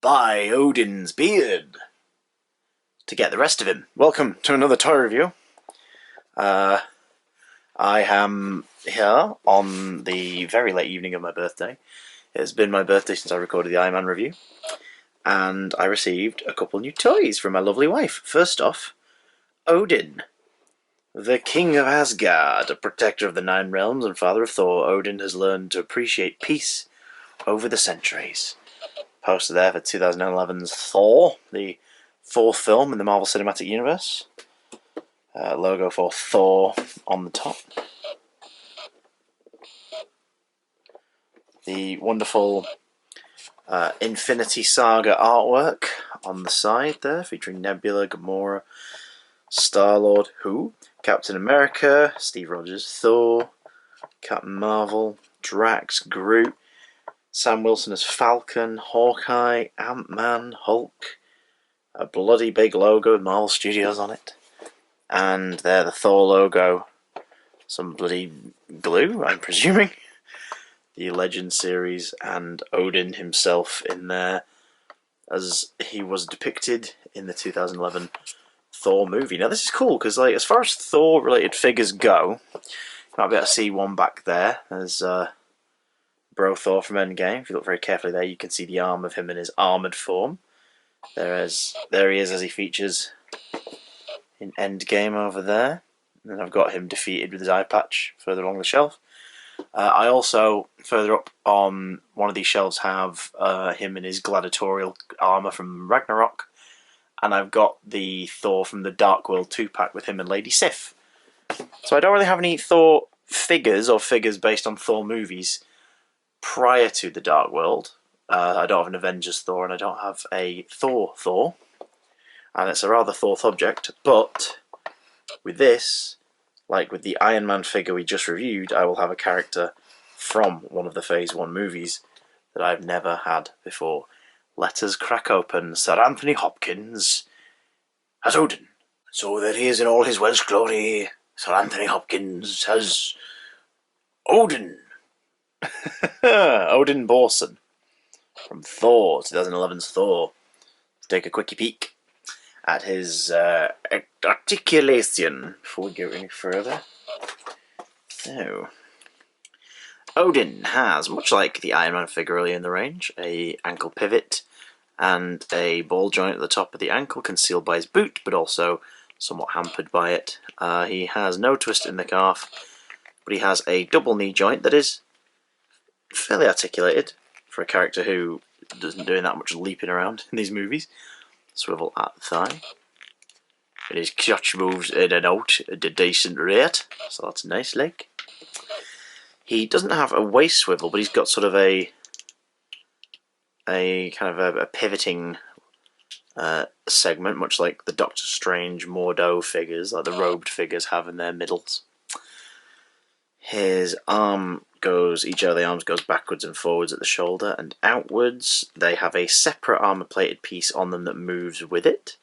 by Odin's beard to get the rest of him. Welcome to another toy review. I am here on the very late evening of my birthday. It has been my birthday since I recorded the Iron Man review, and I received a couple new toys from my lovely wife. First off, Odin, the king of Asgard, a protector of the Nine Realms and father of Thor. Odin has learned to appreciate peace over the centuries. Poster there for 2011's Thor, the fourth film in the Marvel Cinematic Universe. Logo for Thor on the top. The wonderful Infinity Saga artwork on the side there, featuring Nebula, Gamora, Star-Lord, Captain America, Steve Rogers, Thor, Captain Marvel, Drax, Groot, Sam Wilson as Falcon, Hawkeye, Ant-Man, Hulk, a bloody big logo with Marvel Studios on it, and there the Thor logo, some bloody glue, I'm presuming, the Legend series, and Odin himself in there as he was depicted in the 2011 Thor movie. Now this is cool because, like, as far as Thor related figures go, you might be able to see one back there. There's Bro Thor from Endgame. If you look very carefully there, you can see the arm of him in his armoured form. There he is as he features in Endgame over there. And then I've got him defeated with his eye patch further along the shelf. I also, further up on one of these shelves, have him in his gladiatorial armour from Ragnarok. And I've got the Thor from the Dark World 2-pack with him and Lady Sif. So I don't really have any Thor figures or figures based on Thor movies prior to the Dark World. I don't have an Avengers Thor, and I don't have a Thor, and it's a rather Thought object, but with this, like with the Iron Man figure we just reviewed, I will have a character from one of the Phase 1 movies that I've never had before. Let us crack open Sir Anthony Hopkins as Odin. So there he is in all his Welsh glory, Sir Anthony Hopkins as Odin. Odin Borson from Thor, 2011's Thor. Let's take a quickie peek at his articulation before we go any further. So, Odin has, much like the Iron Man figure earlier in the range, a ankle pivot and a ball joint at the top of the ankle, concealed by his boot, but also somewhat hampered by it. He has no twist in the calf, but he has a double knee joint that is fairly articulated for a character who doesn't do that much leaping around in these movies. Swivel at the thigh. And his clutch moves in and out at a decent rate, so that's a nice leg. He doesn't have a waist swivel, but he's got sort of a kind of a pivoting segment, much like the Doctor Strange Mordo figures, like the robed figures have in their middles. His each of the arms goes backwards and forwards at the shoulder and outwards. They have a separate armour plated piece on them that moves with it.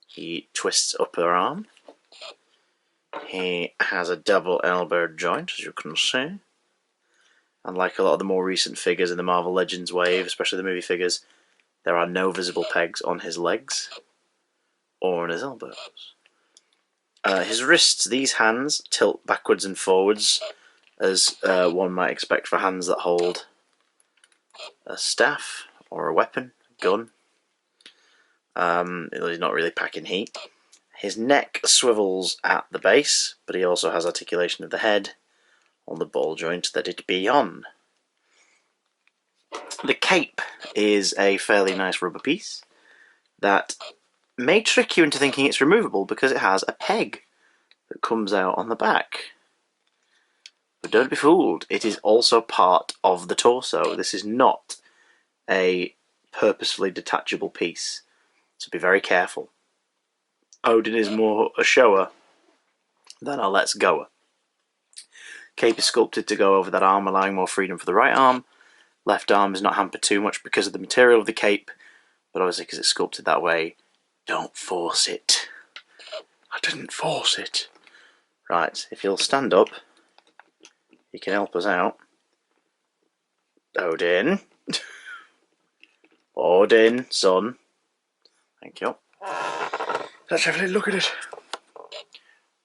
He twists upper arm. He has a double elbow joint, as you can see. And like a lot of the more recent figures in the Marvel Legends wave, especially the movie figures, there are no visible pegs on his legs or on his elbows. His wrists, these hands, tilt backwards and forwards, as one might expect for hands that hold a staff or a weapon, a gun. He's not really packing heat. His neck swivels at the base, but he also has articulation of the head on the ball joint that it be on. The cape is a fairly nice rubber piece that may trick you into thinking it's removable because it has a peg that comes out on the back. But don't be fooled, it is also part of the torso. This is not a purposefully detachable piece, so be very careful. Odin is more a shower than a let's goer. Cape is sculpted to go over that arm, allowing more freedom for the right arm. Left arm is not hampered too much because of the material of the cape, but obviously because it's sculpted that way, don't force it. I didn't force it. Right, if you'll stand up, you can help us out. Odin. Odin, son. Thank you. Let's have a look at it.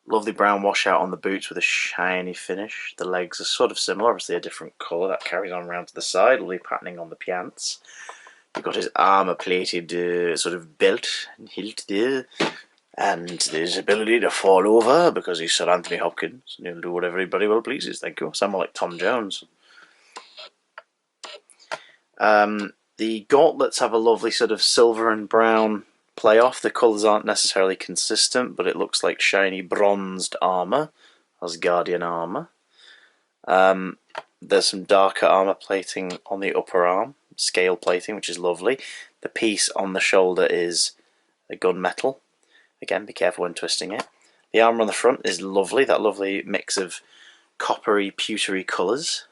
Lovely brown washout on the boots with a shiny finish. The legs are sort of similar, obviously a different colour. That carries on around to the side. Lovely patterning on the pants. You've got his armour-plated sort of belt and hilt there. And his ability to fall over because he's Sir Anthony Hopkins and he'll do whatever anybody well pleases. Thank you. Sound more like Tom Jones. The gauntlets have a lovely sort of silver and brown play off. The colours aren't necessarily consistent, but it looks like shiny bronzed armour, Asgardian armour. There's some darker armour plating on the upper arm, scale plating, which is lovely. The piece on the shoulder is a gunmetal. Again, be careful when twisting it. The armour on the front is lovely, that lovely mix of coppery, pewtery colours.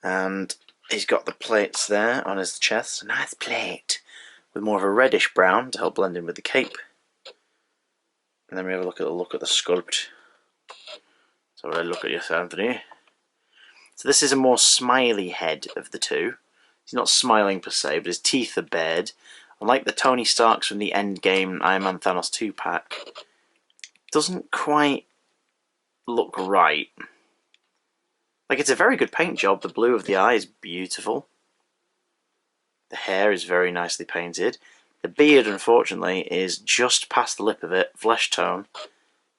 And he's got the plates there on his chest. A nice plate with more of a reddish brown to help blend in with the cape. And then we have a look at the sculpt. So I look at you, Anthony. So this is a more smiley head of the two. He's not smiling per se, but his teeth are bared. Unlike the Tony Starks from the Endgame Iron Man Thanos 2-pack, doesn't quite look right. Like, it's a very good paint job. The blue of the eye is beautiful. The hair is very nicely painted. The beard, unfortunately, is just past the lip of it, flesh tone.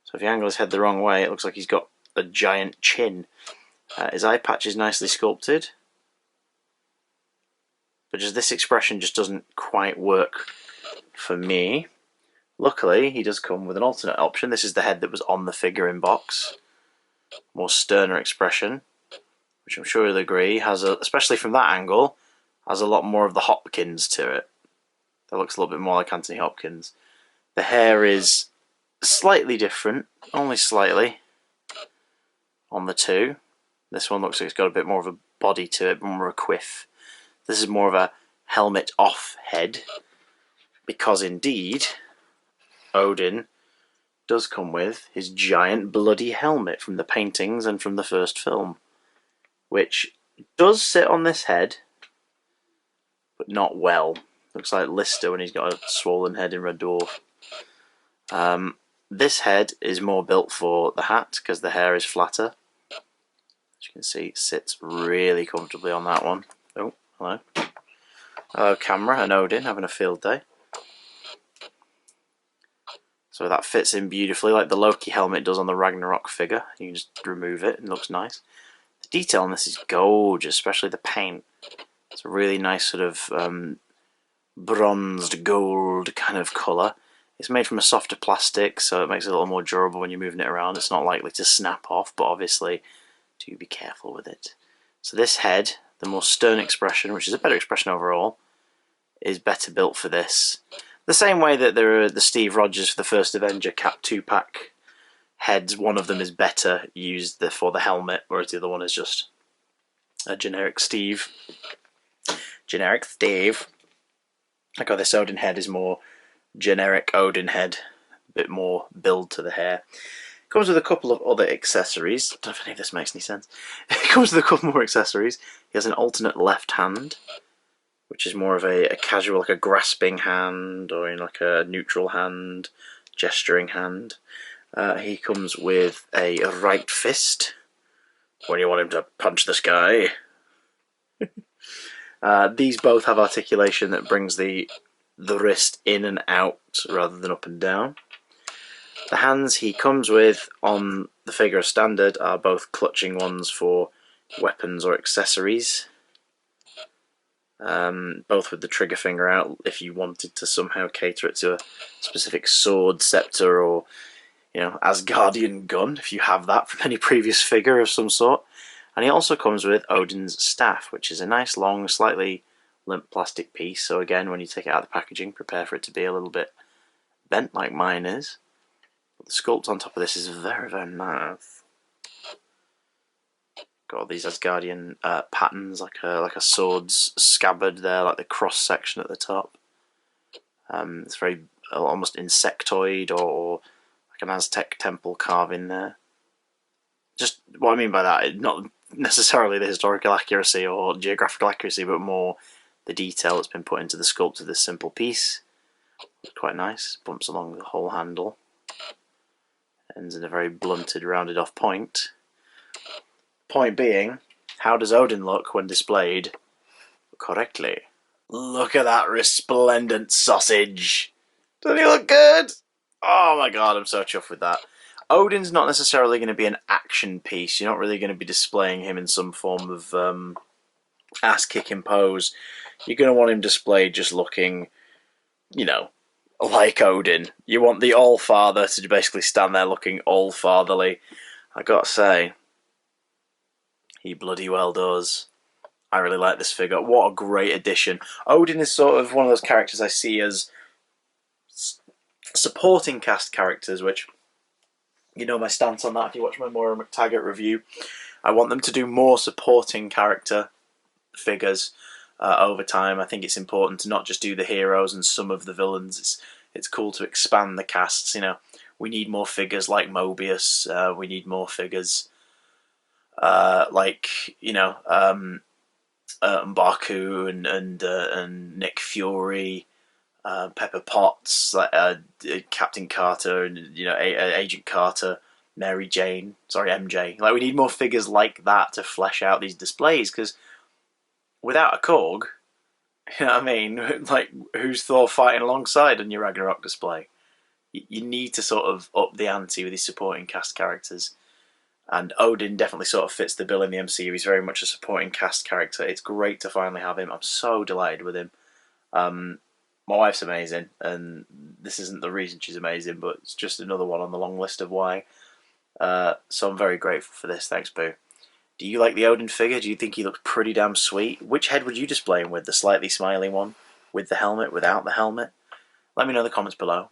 So if you angle his head the wrong way, it looks like he's got a giant chin. His eye patch is nicely sculpted. But just this expression just doesn't quite work for me. Luckily, he does come with an alternate option. This is the head that was on the figure-in box. More sterner expression, which I'm sure you'll agree, has especially from that angle, has a lot more of the Hopkins to it. That looks a little bit more like Anthony Hopkins. The hair is slightly different, only slightly, on the two. This one looks like it's got a bit more of a body to it, more of a quiff. This is more of a helmet off head, because indeed Odin does come with his giant bloody helmet from the paintings and from the first film, which does sit on this head, but not well. Looks like Lister when he's got a swollen head in Red Dwarf. This head is more built for the hat because the hair is flatter. As you can see, it sits really comfortably on that one. Oh, hello. Hello, camera and Odin having a field day. So that fits in beautifully, like the Loki helmet does on the Ragnarok figure. You can just remove it and it looks nice. The detail on this is gorgeous, especially the paint. It's a really nice sort of bronzed gold kind of colour. It's made from a softer plastic, so it makes it a little more durable when you're moving it around. It's not likely to snap off, but obviously do be careful with it. So this head, the more stern expression, which is a better expression overall, is better built for this. The same way that there are the Steve Rogers for the first Avenger Cap 2-pack heads, one of them is better used for the helmet, whereas the other one is just a generic Steve. Generic Steve. I got this Odin head is more generic Odin head, a bit more build to the hair. Comes with a couple of other accessories. I don't know if any of this makes any sense. It comes with a couple more accessories. He has an alternate left hand, which is more of a casual, like a grasping hand, or in like a neutral hand, gesturing hand. He comes with a right fist, when you want him to punch the sky. These both have articulation that brings the wrist in and out rather than up and down. The hands he comes with on the figure of standard are both clutching ones for weapons or accessories. Both with the trigger finger out if you wanted to somehow cater it to a specific sword, scepter, or Asgardian gun, if you have that from any previous figure of some sort. And he also comes with Odin's staff, which is a nice long, slightly limp plastic piece. So again, when you take it out of the packaging, prepare for it to be a little bit bent like mine is. But the sculpt on top of this is very, very nice. Got all these Asgardian patterns, like a sword's scabbard there, like the cross section at the top. It's very almost insectoid or like an Aztec temple carving there. Just what I mean by that, not necessarily the historical accuracy or geographical accuracy, but more the detail that's been put into the sculpt of this simple piece. It's quite nice. Bumps along the whole handle. Ends in a very blunted, rounded off point. Point being, how does Odin look when displayed correctly? Look at that resplendent sausage! Doesn't he look good? Oh my god, I'm so chuffed with that. Odin's not necessarily going to be an action piece. You're not really going to be displaying him in some form of ass-kicking pose. You're going to want him displayed just looking, you know, like Odin. You want the All-Father to basically stand there looking all-fatherly. I gotta say, he bloody well does. I really like this figure. What a great addition. Odin is sort of one of those characters I see as supporting cast characters, which, you know my stance on that if you watch my Moira McTaggart review. I want them to do more supporting character figures over time. I think it's important to not just do the heroes and some of the villains. It's cool to expand the casts. You know, we need more figures like Mobius. We need more figures like, you know, M'Baku and Nick Fury, Pepper Potts, like Captain Carter, and you know Agent Carter, Mary Jane, sorry MJ. Like we need more figures like that to flesh out these displays, because without a Korg, you know what I mean? Like who's Thor fighting alongside on your Ragnarok display? You need to sort of up the ante with these supporting cast characters. And Odin definitely sort of fits the bill in the MCU. He's very much a supporting cast character. It's great to finally have him. I'm so delighted with him. My wife's amazing, and this isn't the reason she's amazing, but it's just another one on the long list of why. So I'm very grateful for this. Thanks, Boo. Do you like the Odin figure? Do you think he looks pretty damn sweet? Which head would you display him with? The slightly smiling one? With the helmet? Without the helmet? Let me know in the comments below.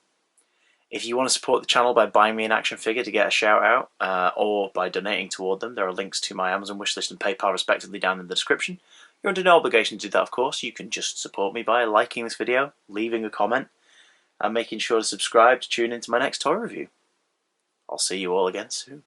If you want to support the channel by buying me an action figure to get a shout out, or by donating toward them, there are links to my Amazon wishlist and PayPal respectively down in the description. You're under no obligation to do that, of course. You can just support me by liking this video, leaving a comment, and making sure to subscribe to tune into my next toy review. I'll see you all again soon.